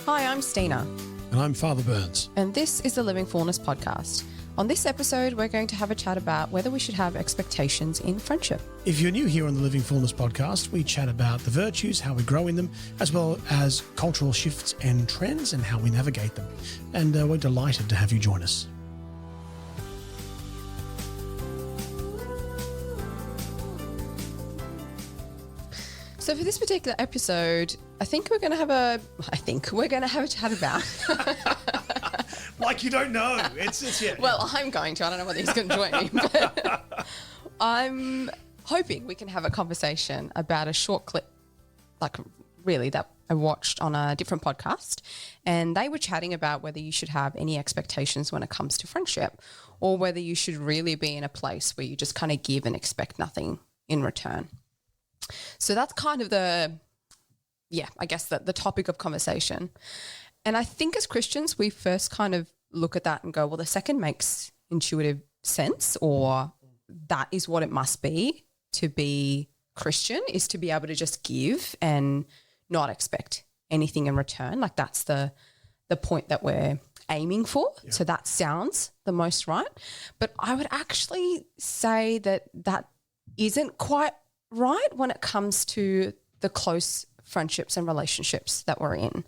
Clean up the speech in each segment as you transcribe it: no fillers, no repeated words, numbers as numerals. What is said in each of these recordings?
Hi, I'm Stina. And I'm Father Burns. And this is the Living Fullness podcast. On this episode, we're going to have a chat about whether we should have expectations in friendship. If you're new here on the Living Fullness podcast, we chat about the virtues, how we grow in them, as well as cultural shifts and trends and how we navigate them. And we're delighted to have you join us. So for this particular episode, we're going to have a chat about... Like you don't know. It's yeah. Well, I'm going to. I don't know whether he's going to join me. But I'm hoping we can have a conversation about a short clip, that I watched on a different podcast. And they were chatting about whether you should have any expectations when it comes to friendship, or whether you should really be in a place where you just kind of give and expect nothing in return. So that's kind of the topic of conversation. And I think as Christians, we first kind of look at that and go, well, the second makes intuitive sense, or that is what it must be to be Christian, is to be able to just give and not expect anything in return. Like that's the point that we're aiming for. Yeah. So that sounds the most right. But I would actually say that isn't quite right when it comes to the close friendships and relationships that we're in.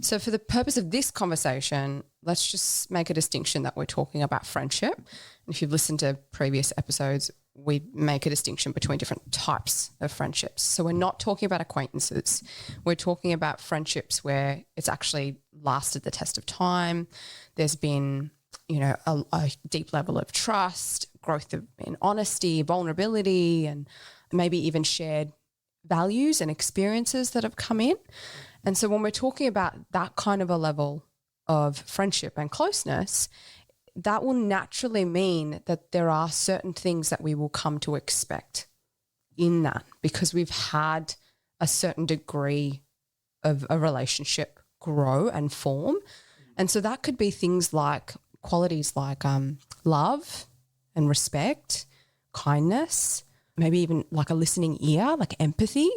So for the purpose of this conversation, let's just make a distinction that we're talking about friendship. And if you've listened to previous episodes, we make a distinction between different types of friendships. So we're not talking about acquaintances. We're talking about friendships where it's actually lasted the test of time. There's been, a deep level of trust, growth in honesty, vulnerability, and maybe even shared values and experiences that have come in. And so when we're talking about that kind of a level of friendship and closeness, that will naturally mean that there are certain things that we will come to expect in that, because we've had a certain degree of a relationship grow and form. And so that could be things like qualities like love and respect, kindness, maybe even like a listening ear, like empathy.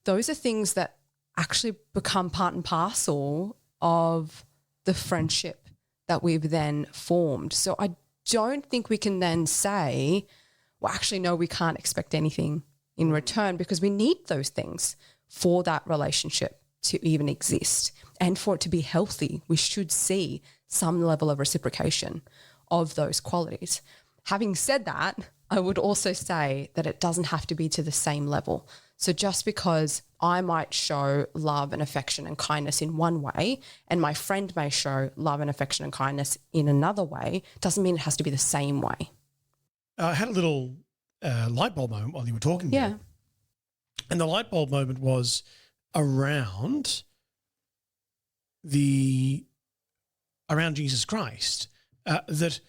Those are things that actually become part and parcel of the friendship that we've then formed. So I don't think we can then say, well, actually, no, we can't expect anything in return, because we need those things for that relationship to even exist. And for it to be healthy, we should see some level of reciprocation of those qualities. Having said that, I would also say that it doesn't have to be to the same level. So just because I might show love and affection and kindness in one way, and my friend may show love and affection and kindness in another way, doesn't mean it has to be the same way. I had a little light bulb moment while you were talking there. Yeah. And the light bulb moment was around Jesus Christ, that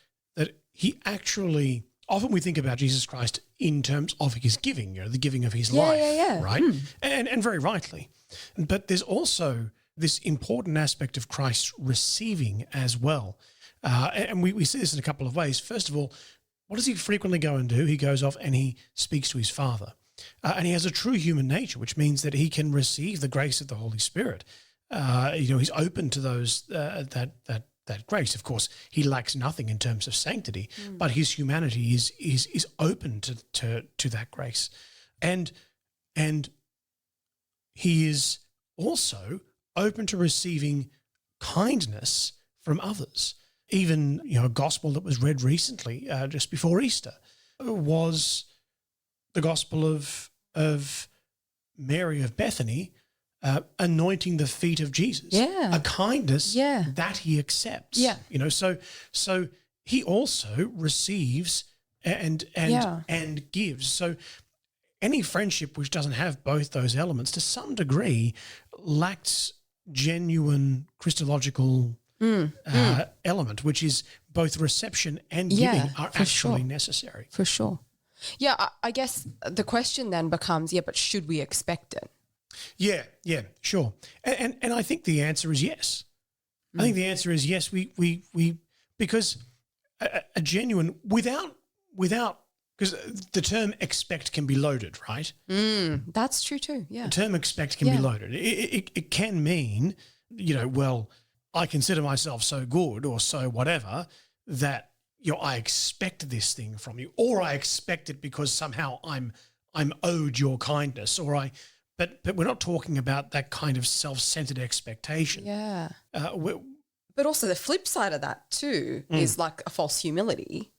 he actually... Often we think about Jesus Christ in terms of his giving, the giving of his life, right? And very rightly. But there's also this important aspect of Christ receiving as well. And we see this in a couple of ways. First of all, what does he frequently go and do? He goes off and he speaks to his Father. And he has a true human nature, which means that he can receive the grace of the Holy Spirit. He's open to those that grace. Of course, he lacks nothing in terms of sanctity, but his humanity is open to that grace, and he is also open to receiving kindness from others. Even a gospel that was read recently, just before Easter, was the gospel of Mary of Bethany, anointing the feet of Jesus, a kindness that he accepts. So he also receives and gives. So any friendship which doesn't have both those elements, to some degree, lacks genuine Christological element, which is both reception and giving are actually necessary. For sure. Yeah, I guess the question then becomes, but should we expect it? Yeah, sure. And I think the answer is yes. I think the answer is yes. We because a genuine without because the term expect can be loaded, right? That's true too. Yeah, the term expect can be loaded. It can mean well, I consider myself so good or so whatever that, I expect this thing from you, or I expect it because somehow I'm owed your kindness, but we're not talking about that kind of self-centered expectation. Yeah. But also the flip side of that too is like a false humility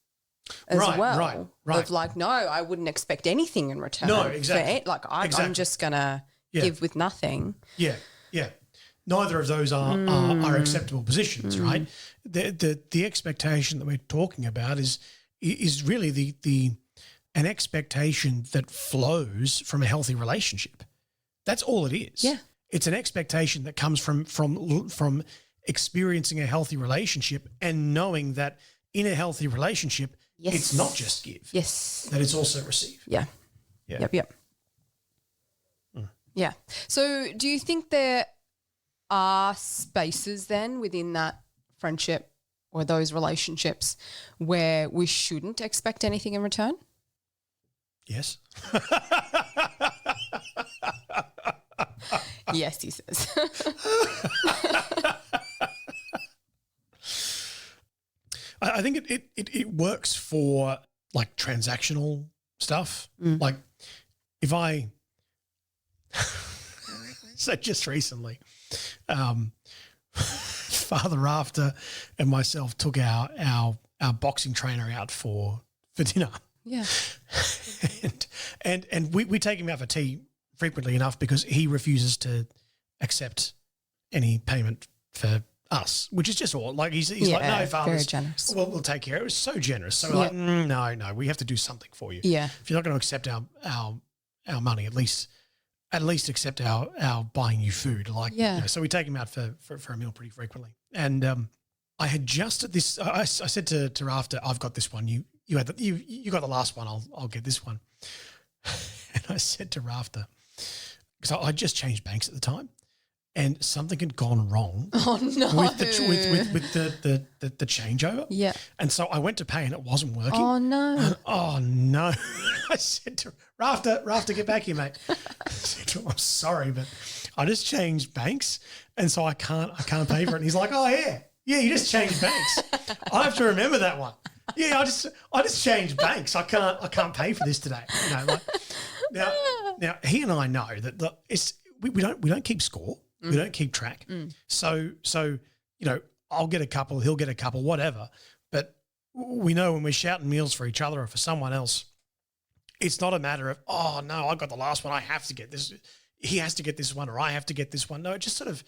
as well. Right. Of like, no, I wouldn't expect anything in return. No, exactly. I'm just going to give with nothing. Yeah, yeah. Neither of those are acceptable positions, right? The expectation that we're talking about is really an expectation that flows from a healthy relationship. That's all it is. Yeah. It's an expectation that comes from experiencing a healthy relationship and knowing that in a healthy relationship, it's not just give. Yes. That it's also receive. Yeah. Yep. Yeah. So do you think there are spaces then within that friendship or those relationships where we shouldn't expect anything in return? Yes. Yes, he says. I think it works for like transactional stuff. Like if I, so just recently, Father Rafter and myself took our boxing trainer out for dinner. Yeah. And we take him out for tea frequently enough because he refuses to accept any payment for us, which is just all like he's like, no, Father, very generous. Well, we'll take care. It was so generous. So we're like, no, we have to do something for you. Yeah. If you're not going to accept our money, at least accept our buying you food. Like, so we take him out for a meal pretty frequently. And I had just at this, I said to Rafter, I've got this one. You got the last one. I'll get this one. And I said to Rafter, because I just changed banks at the time, and something had gone wrong. Oh no! With the changeover. Yeah. And so I went to pay and it wasn't working. Oh no! And, oh no! I said to Rafter, get back here, mate. I said to him, I'm sorry, but I just changed banks, and so I can't pay for it. And he's like, oh yeah, you just changed banks. I have to remember that one. Yeah, I just changed banks. I can't pay for this today. Now he and I know that we don't keep score. We don't keep track. So I'll get a couple, he'll get a couple, whatever. But we know when we're shouting meals for each other or for someone else, it's not a matter of, oh no, I got the last one, I have to get this. He has to get this one, or I have to get this one. No, just sort of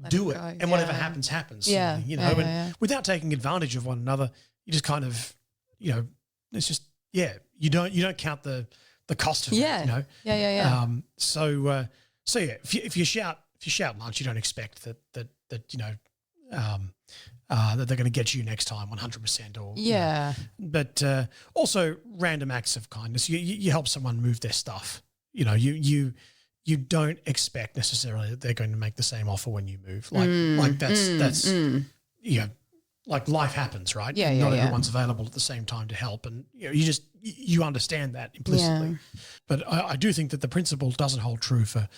do it, and whatever happens. Yeah, and without taking advantage of one another, you just kind of, it's just you don't count the cost of it. Yeah. So if you shout lunch, you don't expect that they're going to get you next time 100% or but also random acts of kindness. You help someone move their stuff. You don't expect necessarily that they're going to make the same offer when you move. Like that's like life happens, right? Not everyone's available at the same time to help, and you understand that implicitly. Yeah. But I do think that the principle doesn't hold true for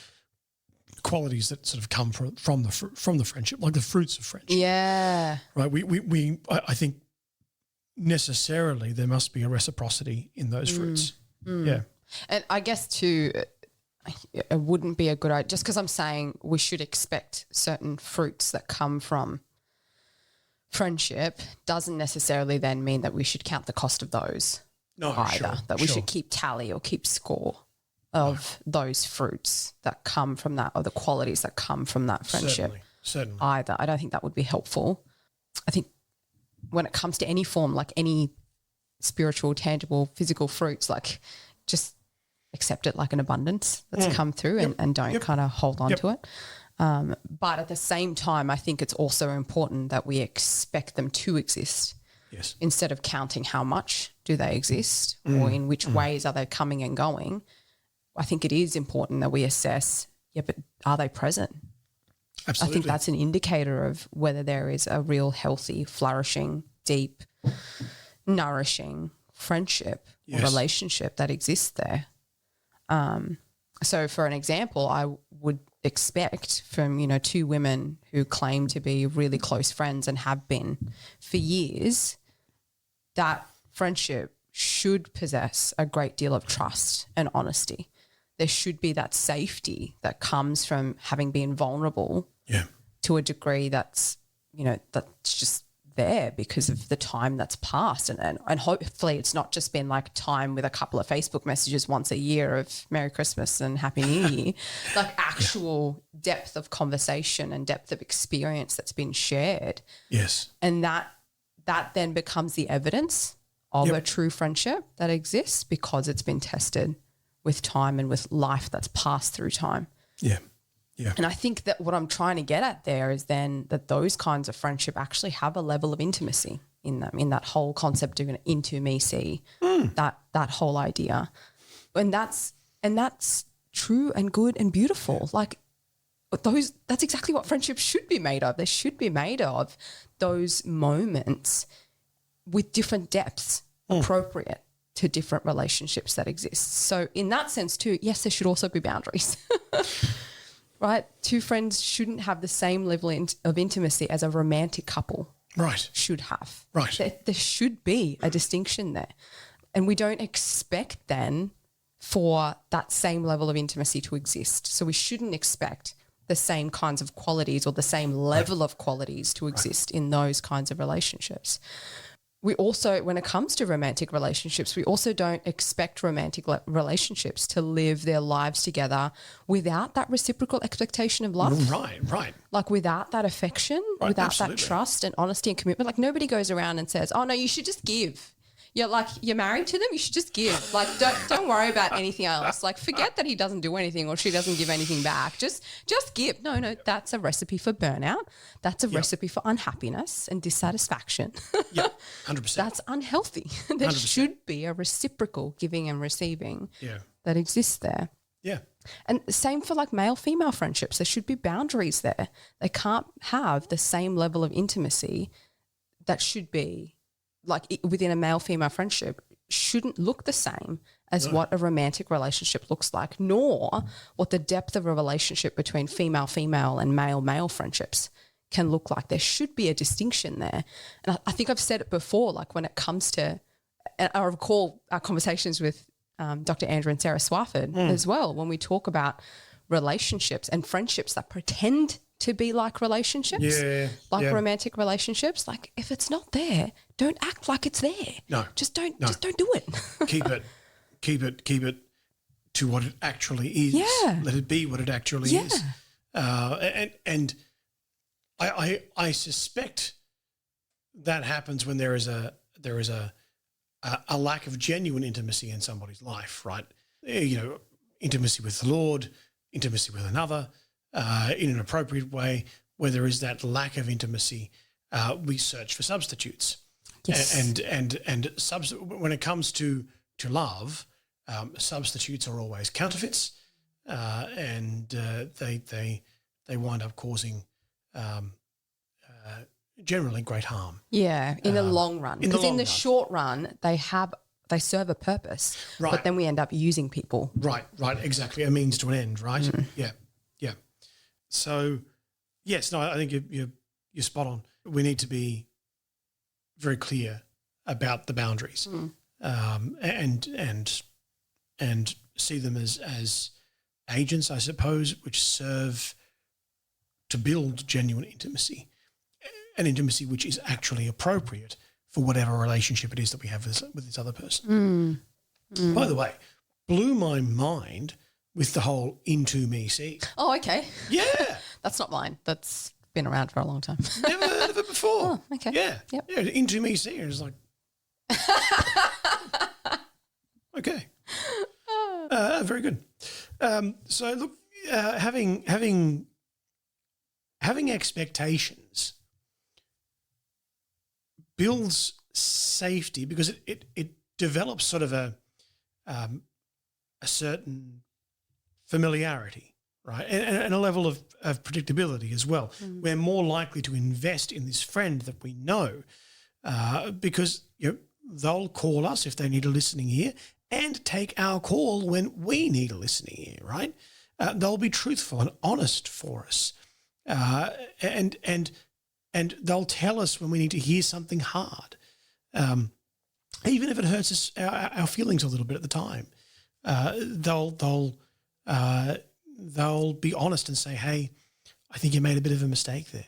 qualities that sort of come from the friendship, like the fruits of friendship. Yeah. Right. I think necessarily there must be a reciprocity in those fruits. Yeah. And I guess too, it wouldn't be a good idea, just because I'm saying we should expect certain fruits that come from friendship doesn't necessarily then mean that we should count the cost of those either, that we should keep tally or keep score of those fruits that come from that, or the qualities that come from that friendship. Certainly. Either. I don't think that would be helpful. I think when it comes to any form, like any spiritual, tangible, physical fruits, like just accept it like an abundance that's come through and don't kind of hold on to it. But at the same time, I think it's also important that we expect them to exist. Yes. Instead of counting how much do they exist or in which ways are they coming and going. I think it is important that we assess, but are they present? Absolutely. I think that's an indicator of whether there is a real healthy, flourishing, deep, nourishing friendship or relationship that exists there. So for an example, I would expect from, two women who claim to be really close friends and have been for years, that friendship should possess a great deal of trust and honesty. There should be that safety that comes from having been vulnerable to a degree that's, that's just there because of the time that's passed. And hopefully it's not just been like time with a couple of Facebook messages once a year of Merry Christmas and Happy New Year, like actual depth of conversation and depth of experience that's been shared. Yes. And that then becomes the evidence of a true friendship that exists because it's been tested with time and with life that's passed through time. Yeah. Yeah. And I think that what I'm trying to get at there is then that those kinds of friendship actually have a level of intimacy in them, in that whole concept of an intimacy, that whole idea. And that's true and good and beautiful. Like that's exactly what friendship should be made of. They should be made of those moments with different depths appropriate to different relationships that exist. So in that sense too, yes, there should also be boundaries. Right? Two friends shouldn't have the same level of intimacy as a romantic couple should have. Right. There should be a distinction there. And we don't expect then for that same level of intimacy to exist. So we shouldn't expect the same kinds of qualities or the same level of qualities to exist in those kinds of relationships. We also, when it comes to romantic relationships, we also don't expect romantic relationships to live their lives together without that reciprocal expectation of love. Right. Like without that affection, without that trust and honesty and commitment. Like nobody goes around and says, oh no, you should just give. You're married to them, you should just give. Like don't worry about anything else. Like forget that he doesn't do anything or she doesn't give anything back. Just give. No, that's a recipe for burnout. That's a recipe for unhappiness and dissatisfaction. Yeah, 100%. That's unhealthy. There 100%. should be a reciprocal giving and receiving that exists there. Yeah. And same for like male-female friendships. There should be boundaries there. They can't have the same level of intimacy that should be like within a male-female friendship shouldn't look the same as what a romantic relationship looks like, nor what the depth of a relationship between female-female and male-male friendships can look like. There should be a distinction there. And I think I've said it before, like when it comes to, and I recall our conversations with Dr. Andrew and Sarah Swafford as well, when we talk about relationships and friendships that pretend to be like relationships, romantic relationships. Like if it's not there, don't act like it's there. No, just don't do it. keep it to what it actually is. Yeah, let it be what it actually is. And I suspect that happens when there is a lack of genuine intimacy in somebody's life, right? Intimacy with the Lord, intimacy with another. In an appropriate way, where there is that lack of intimacy, we search for substitutes. Yes. And when it comes to love, substitutes are always counterfeits, and they wind up causing generally great harm. Yeah, in the long run. Because in the short run, they serve a purpose, but then we end up using people. Right, exactly. A means to an end, right? Yeah. So, yes, no, I think you're spot on. We need to be very clear about the boundaries, and see them as agents, I suppose, which serve to build genuine intimacy, an intimacy which is actually appropriate for whatever relationship it is that we have with this other person. By the way, blew my mind with the whole into me see. Oh, okay. Yeah. That's not mine. That's been around for a long time. Never heard of it before. Oh, okay. Yeah. Yep. Yeah, into me see. It's like, okay. Very good. So look, having expectations builds safety because it develops sort of a certain familiarity, right, and a level of predictability as well. We're more likely to invest in this friend that we know because they'll call us if they need a listening ear and take our call when we need a listening ear, right? They'll be truthful and honest for us, and they'll tell us when we need to hear something hard, even if it hurts us our feelings a little bit at the time. They'll be honest and say, "Hey, I think you made a bit of a mistake there."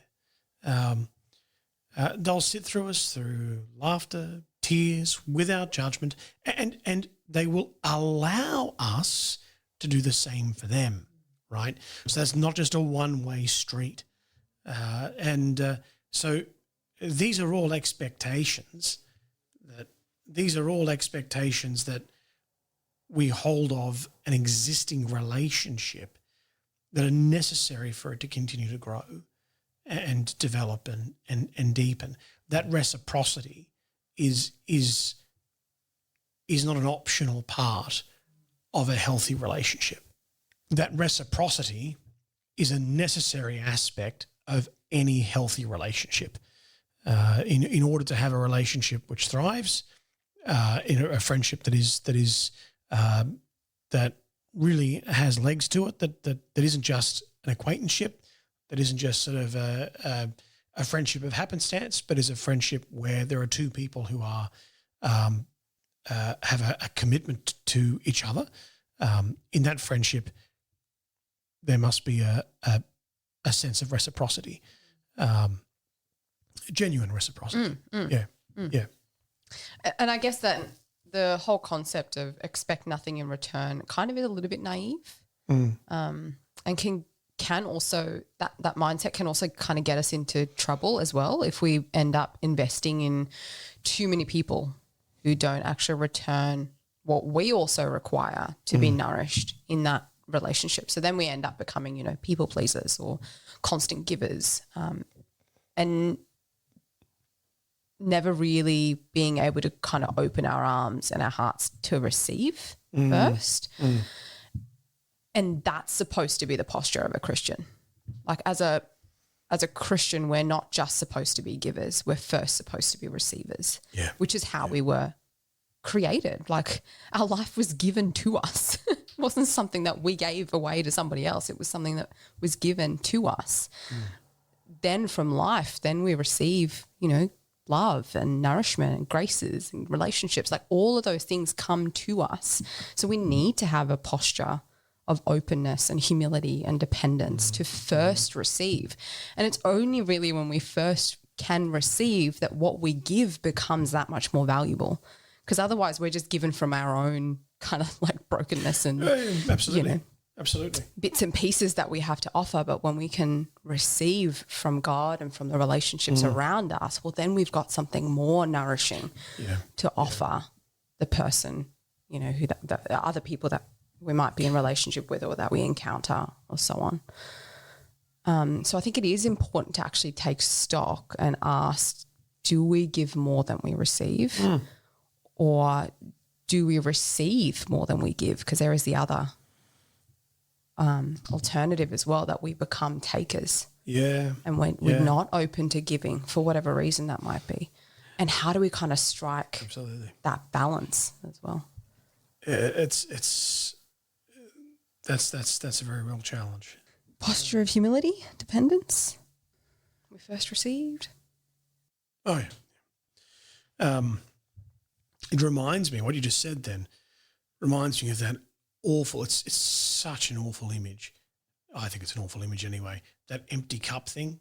They'll sit through us through laughter, tears, without judgment, and they will allow us to do the same for them, right? So that's not just a one-way street. So these are all expectations that we hold of an existing relationship that are necessary for it to continue to grow and develop and deepen. That reciprocity is not an optional part of a healthy relationship. That reciprocity is a necessary aspect of any healthy relationship. In order to have a relationship which thrives, in a friendship that really has legs to it, that isn't just an acquaintanceship, that isn't just sort of a friendship of happenstance, but is a friendship where there are two people who are have a commitment to each other. In that friendship, there must be a sense of reciprocity, genuine reciprocity. Yeah. And I guess that the whole concept of expect nothing in return kind of is a little bit naive, and can also that mindset can also kind of get us into trouble as well if we end up investing in too many people who don't actually return what we also require to be nourished in that relationship. So then we end up becoming, people pleasers or constant givers, and never really being able to kind of open our arms and our hearts to receive first. And that's supposed to be the posture of a Christian. Like as a Christian, we're not just supposed to be givers. We're first supposed to be receivers, which is how we were created. Like our life was given to us. It wasn't something that we gave away to somebody else. It was something that was given to us. Then from life, then we receive, love and nourishment and graces and relationships. Like all of those things come to us. So we need to have a posture of openness and humility and dependence to first receive. And it's only really when we first can receive that what we give becomes that much more valuable. Because otherwise we're just given from our own kind of like brokenness and Absolutely. bits and pieces that we have to offer. But when we can receive from God and from the relationships around us, well, then we've got something more nourishing to offer the person, who the other people that we might be in relationship with or that we encounter or so on. So I think it is important to actually take stock and ask, do we give more than we receive? Or do we receive more than we give? Because there is the other alternative as well, that we become takers. And we're not open to giving for whatever reason that might be. And how do we kind of strike that balance as well? That's a very real challenge. Posture of humility, dependence. We first received. Oh yeah. It reminds me, what you just said then reminds me of that awful, it's such an awful image. I think it's an awful image anyway. That empty cup thing,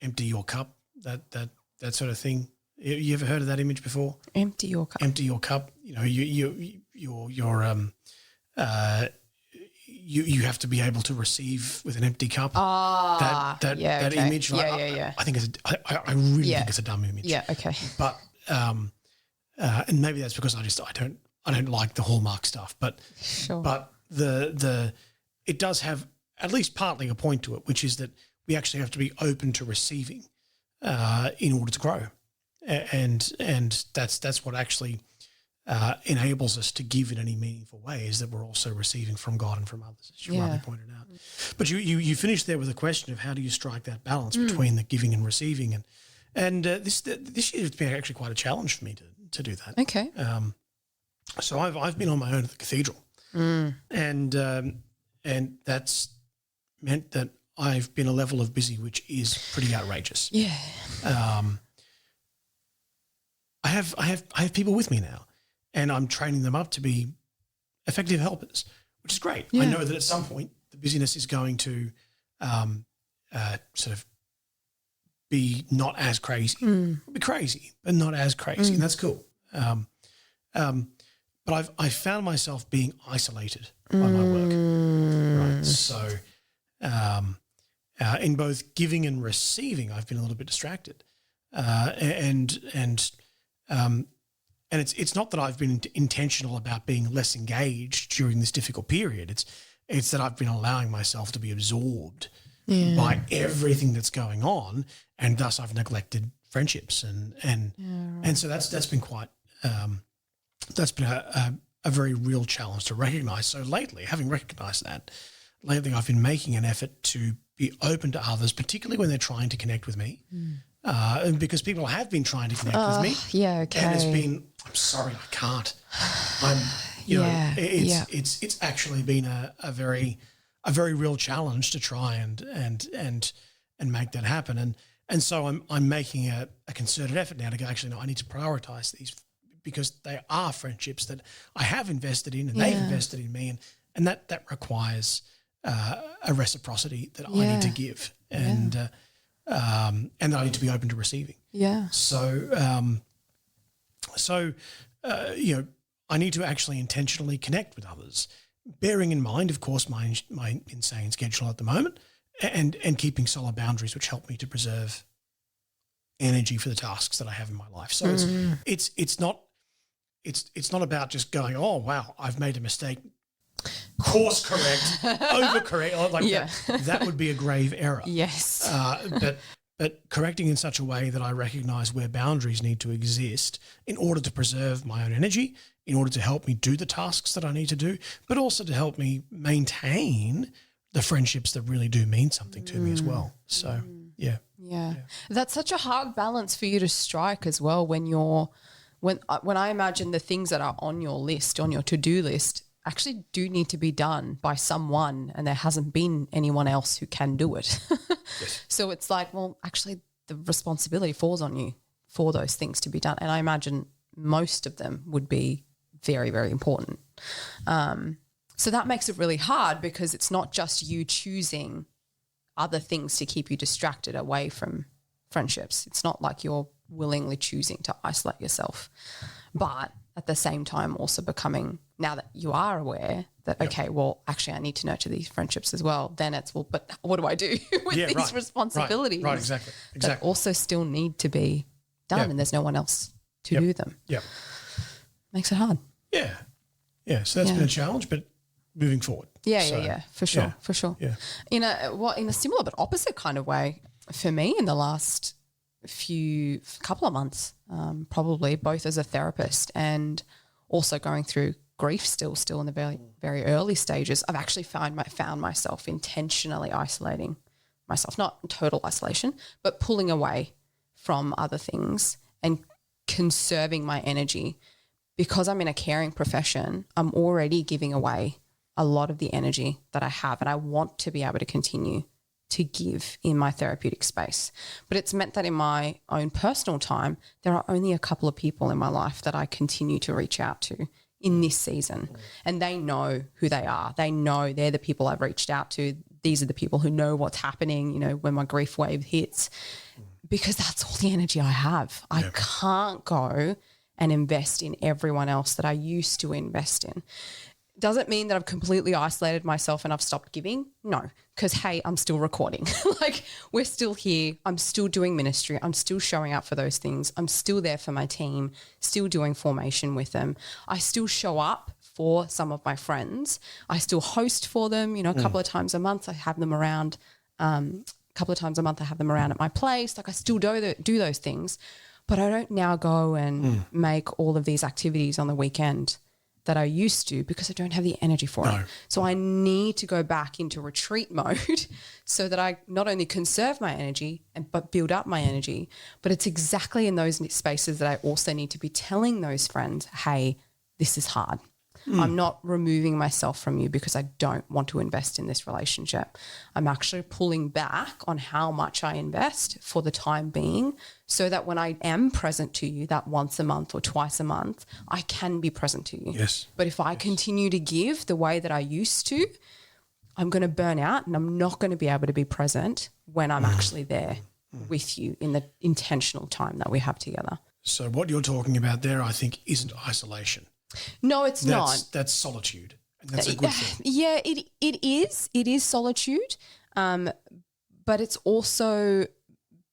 empty your cup, that sort of thing. You ever heard of that image before? Empty your cup. Empty your cup. You have to be able to receive with an empty cup. That image. I think I really think it's a dumb image. Yeah. Okay. But and maybe that's because I don't like the Hallmark stuff. But sure. But it does have at least partly a point to it, which is that we actually have to be open to receiving in order to grow, and that's what actually enables us to give in any meaningful way, is that we're also receiving from God and from others, as you rightly pointed out. But you finished there with a question of how do you strike that balance between the giving and receiving, and this year it's been actually quite a challenge for me to do that. Okay. So I've been on my own at the cathedral And that's meant that I've been a level of busy which is pretty outrageous. Yeah. I have people with me now, and I'm training them up to be effective helpers, which is great. Yeah. I know that at some point the busyness is going to sort of be not as crazy. It'll be crazy, but not as crazy, and that's cool. But I've found myself being isolated by my work, right? So in both giving and receiving, I've been a little bit distracted, and it's not that I've been intentional about being less engaged during this difficult period. It's that I've been allowing myself to be absorbed by everything that's going on, and thus I've neglected friendships and so that's been quite that's been a very real challenge to recognize. So lately, having recognized that, I've been making an effort to be open to others, particularly when they're trying to connect with me. And because people have been trying to connect with me. Yeah, okay. And it's been, I'm sorry, I can't. It's actually been a very real challenge to try and make that happen. And so I'm making a concerted effort now to go, actually, no, I need to prioritize these because they are friendships that I have invested in and they've invested in me. And that requires a reciprocity that I need to give and that I need to be open to receiving. Yeah. So, I need to actually intentionally connect with others, bearing in mind, of course, my insane schedule at the moment and keeping solid boundaries, which help me to preserve energy for the tasks that I have in my life. So it's not about just going, oh, wow, I've made a mistake. Course correct, overcorrect, that would be a grave error. Yes. But correcting in such a way that I recognize where boundaries need to exist in order to preserve my own energy, in order to help me do the tasks that I need to do, but also to help me maintain the friendships that really do mean something to me as well. So, yeah. That's such a hard balance for you to strike as well when I imagine the things that are on your list, on your to-do list, actually do need to be done by someone and there hasn't been anyone else who can do it. Yes. So it's like, well, actually the responsibility falls on you for those things to be done. And I imagine most of them would be very, very important. So that makes it really hard because it's not just you choosing other things to keep you distracted away from friendships. It's not like you're willingly choosing to isolate yourself. But at the same time also becoming, now that you are aware that, okay, well, actually I need to nurture these friendships as well, then it's, well, but what do I do with these responsibilities? Right, exactly. That also still need to be done and there's no one else to do them. Yeah. Makes it hard. Yeah. Yeah, so that's been a challenge, but moving forward. For sure. Yeah. In a similar but opposite kind of way, for me in the last couple of months, probably both as a therapist and also going through grief still in the very, very early stages, I've actually found myself intentionally isolating myself, not total isolation, but pulling away from other things and conserving my energy. Because I'm in a caring profession, I'm already giving away a lot of the energy that I have, and I want to be able to continue to give in my therapeutic space. But it's meant that in my own personal time, there are only a couple of people in my life that I continue to reach out to in this season. And they know who they are. They know they're the people I've reached out to. These are the people who know what's happening, when my grief wave hits, because that's all the energy I have. I can't go and invest in everyone else that I used to invest in. Does it mean that I've completely isolated myself and I've stopped giving? No, because, hey, I'm still recording. We're still here. I'm still doing ministry. I'm still showing up for those things. I'm still there for my team, still doing formation with them. I still show up for some of my friends. I still host for them, a couple of times a month. I have them around. A couple of times a month I have them around at my place. I still do those things, but I don't now go and make all of these activities on the weekend that I used to because I don't have the energy for it. So I need to go back into retreat mode so that I not only conserve my energy but build up my energy. But it's exactly in those spaces that I also need to be telling those friends, hey, this is hard. I'm not removing myself from you because I don't want to invest in this relationship. I'm actually pulling back on how much I invest for the time being so that when I am present to you, that once a month or twice a month, I can be present to you. Yes. But if I continue to give the way that I used to, I'm going to burn out and I'm not going to be able to be present when I'm actually there with you in the intentional time that we have together. So what you're talking about there, I think, isn't isolation. No, it's not. That's solitude. And that's a good thing. Yeah, it is. It is solitude, but it's also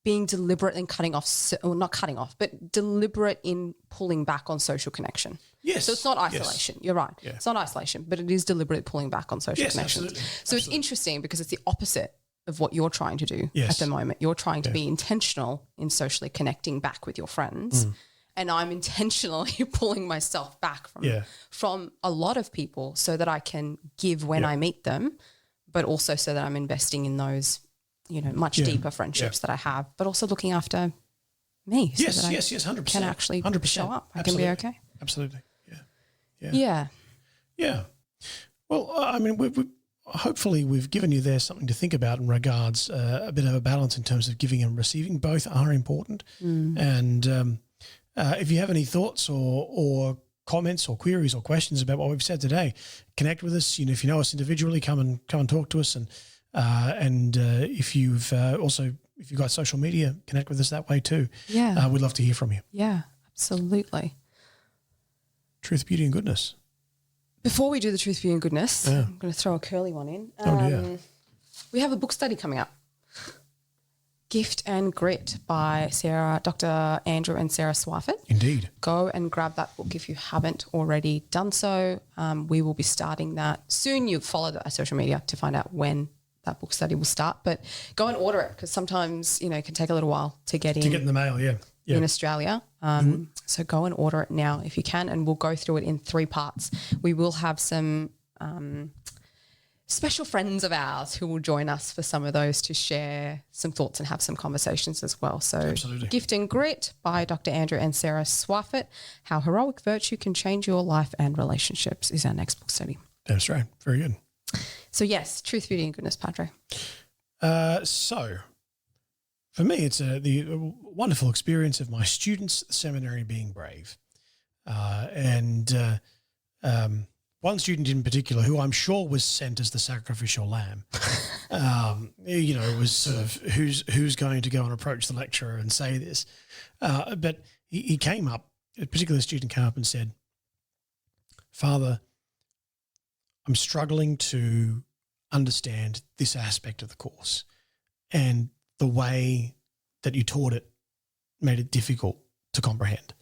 being deliberate in cutting off, or not cutting off, but deliberate in pulling back on social connection. Yes. So it's not isolation. Yes. You're right. Yeah. It's not isolation, but it is deliberate pulling back on social connections. Absolutely. So it's interesting because it's the opposite of what you're trying to do at the moment. You're trying to be intentional in socially connecting back with your friends. And I'm intentionally pulling myself back from a lot of people so that I can give when I meet them, but also so that I'm investing in those, much deeper friendships that I have, but also looking after me. Yes, so that yes, 100%. Can actually 100%. show up. I Absolutely. can be okay. Absolutely. Yeah. Well, I mean, hopefully we've given you there something to think about in regards a bit of a balance in terms of giving and receiving. Both are important. And if you have any thoughts or comments or queries or questions about what we've said today, connect with us. If you know us individually, come and talk to us. And if you've got social media, connect with us that way too. Yeah. We'd love to hear from you. Yeah, absolutely. Truth, beauty, and goodness. Before we do the truth, beauty, and goodness, I'm going to throw a curly one in. Dear. We have a book study coming up. Gift and Grit by Dr. Andrew and Sarah Swafford. Indeed. Go and grab that book if you haven't already done so. We will be starting that soon. You follow our social media to find out when that book study will start. But go and order it because sometimes, it can take a little while to get in the mail, in Australia. So go and order it now if you can, and we'll go through it in 3 parts. We will have some special friends of ours who will join us for some of those to share some thoughts and have some conversations as well. So Absolutely. Gift and Grit by Dr. Andrew and Sarah Swafford, How Heroic Virtue Can Change Your Life and Relationships is our next book study. That's right. Very good. So yes, truth, beauty and goodness, Padre. So for me, it's the wonderful experience of my students at the seminary being brave. And one student in particular, who I'm sure was sent as the sacrificial lamb, was sort of who's going to go and approach the lecturer and say this. But he came up, a particular student came up and said, Father, I'm struggling to understand this aspect of the course, and the way that you taught it made it difficult to comprehend.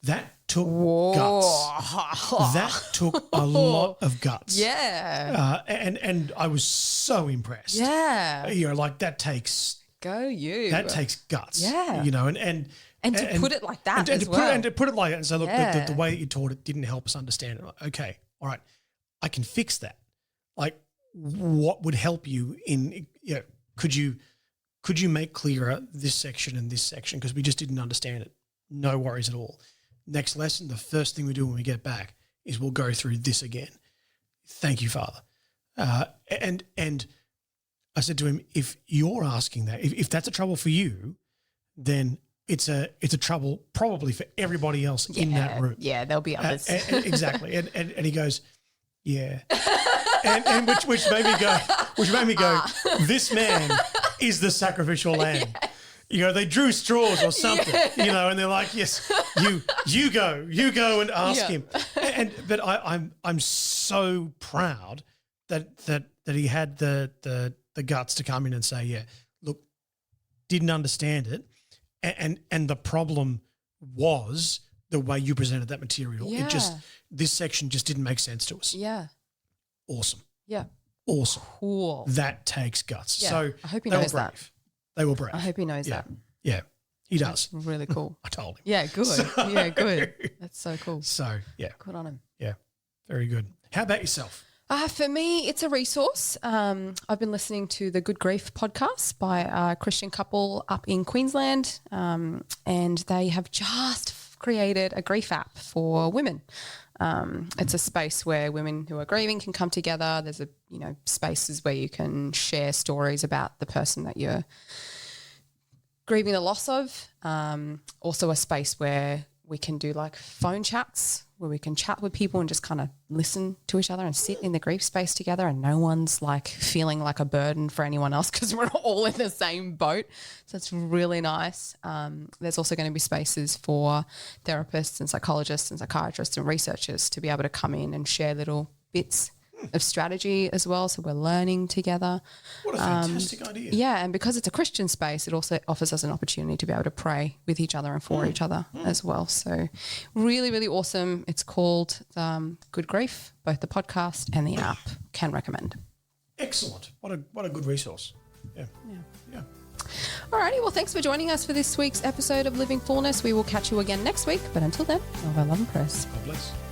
That took guts. That took a lot of guts. Yeah. And I was so impressed. Yeah. That takes That takes guts. Yeah. And to put it like that and as to well. And to put it like that and say, look, Yeah. the way that you taught it didn't help us understand it. Okay, all right, I can fix that. Like, what would help you in, could you make clearer this section and this section, because we just didn't understand it. No worries at all. Next lesson, the first thing we do when we get back is we'll go through this again. Thank you, Father. And I said to him, if you're asking that, if that's a trouble for you, then it's a trouble probably for everybody else in that room. Yeah, there'll be others. Exactly. And he goes, yeah. and which made me go, this man is the sacrificial lamb. They drew straws or something, and they're like, yes, you go and ask him. But I'm so proud that he had the guts to come in and say, yeah, look, didn't understand it. And the problem was the way you presented that material. Yeah. This section just didn't make sense to us. Yeah. Awesome. Yeah. Awesome. Cool. That takes guts. Yeah. So I hope he they knows were that. brave. They were brave. I hope he knows that. Yeah, he does. That's really cool. I told him. Yeah, good. Yeah, good. That's so cool. So, yeah. Good on him. Yeah, very good. How about yourself? For me, it's a resource. I've been listening to the Good Grief podcast by a Christian couple up in Queensland, and they have just created a grief app for women. It's a space where women who are grieving can come together. There's spaces where you can share stories about the person that you're grieving the loss of. Also a space where we can do like phone chats, where we can chat with people and just kind of listen to each other and sit in the grief space together, and no one's like feeling like a burden for anyone else because we're all in the same boat. So it's really nice. There's also going to be spaces for therapists and psychologists and psychiatrists and researchers to be able to come in and share little bits of strategy as well. So we're learning together. What a fantastic idea. Yeah, and because it's a Christian space, it also offers us an opportunity to be able to pray with each other and for each other as well. So really, really awesome. It's called Good Grief. Both the podcast and the app can recommend. Excellent. What a good resource. Yeah. Alrighty, well, thanks for joining us for this week's episode of Living Fullness. We will catch you again next week, but until then, all of our love and prayers. God bless.